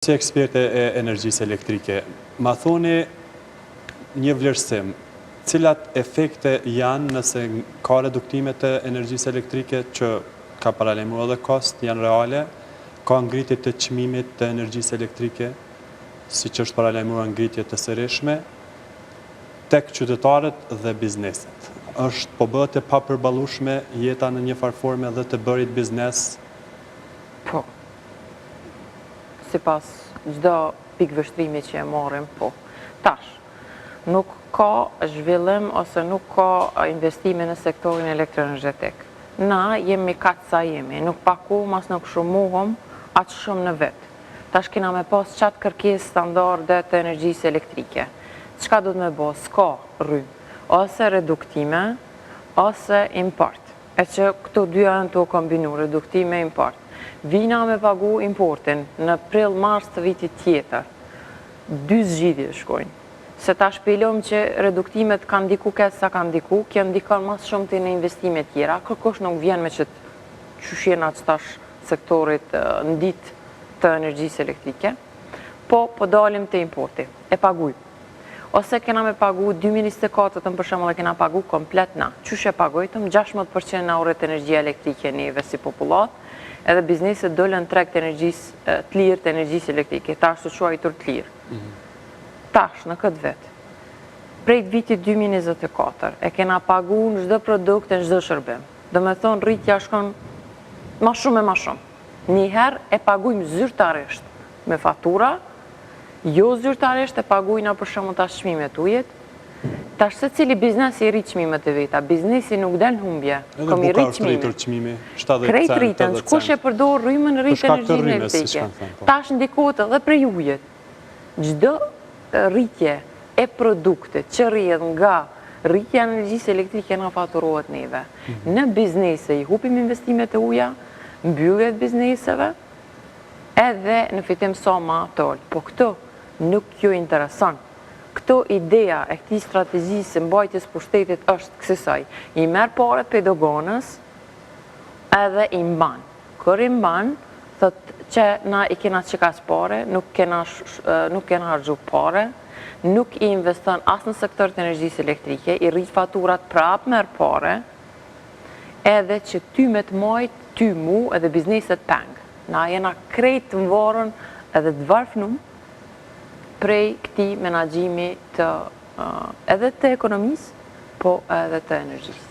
Si eksperte e energjisë elektrike, ma thoni një vlerësim, cilat efekte janë nëse ka reduktime të energjisë elektrike që ka paralajmëruar edhe kost, janë reale, ka ngritje të çmimit të energjisë elektrike, siç është paralajmëruar ngritje të sërishme, tek qytetarët dhe bizneset. Po bëhet e papërballueshme jeta në një farë forme dhe të bërit biznes? Po. Sipas çdo pikëvështrimi që e marrim, po. Tash, nuk ka zhvillim ose nuk ka investime në sektorin elektroenergjetik. Na jemi kaq sa jemi, nuk pakuam as nuk shumuhom aq shumë në vet. Tash kena me pas qatë kërkesë standarde të energjisë elektrike. Çka do të me bo? S'ka rrymë. Ose reduktime, ose import. E që këto dy janë të kombinu, reduktime e import. Vina me pagu importin në prill-mars të vitit tjetër. 2 zgjidhje shkojnë. Se ta shpilom që reduktimet kanë ndiku këtë sa kanë ndiku, kjo ndikon mas shumë të në investime tjera, kërkosh nuk vjen me që qyshjena që tash sektorit në dit të energjisë elektrike, po dalim të importi, e paguj. Ose kena me pagu 2024 për shembull e kena pagu komplet na. Qysh e pagojtëm 16% në orët energjia elektrike neve si popullat, edhe bizneset dolën treg të energjisë të lirë të energjisë elektrike, tash të quajtur të lirë. Tash në këtë vet, prej vitit 2024, e kena pagu në çdo produkt e çdo shërbim. Do me thonë rritja shkon ma shumë e ma shumë. Njëherë e pagujmë zyrtarisht me fatura, jo zyrtarisht e pagujna për shembull tash çmimet ujit. Tash se cili biznes i rrit çmimet e veta, biznesi nuk del humbje. Edhe buka është rritur çmimi, 70%. Krejt rritën, kush e përdor rrymën rrit energjinë elektrike. Tash ndikohet edhe prej ujit. Çdo rritje e produktit që rrjedh nga rritja e energjisë elektrike na faturohet neve. Në biznese i hupim investimet e uja, mbylljet bizneseve, edhe në fitim sa ma tol. Po këto nuk ju intereson. Këto ideja e këtij strategjisë së mbajtjes pushtetit është kësaj. I merr paret për doganës edhe i mban. Kur i mban, thot që na i kena çikas pare, nuk kena harxhu pare, nuk i investon as në sektor të energjisë elektrike, i rrit faturat prap merr pare, edhe që ty me të majt, ty mu edhe bizneset peng. Na jena krejt të mvarën edhe të varfnum prej këtij menaxhimi të edhe të ekonomisë, po edhe të energjisë.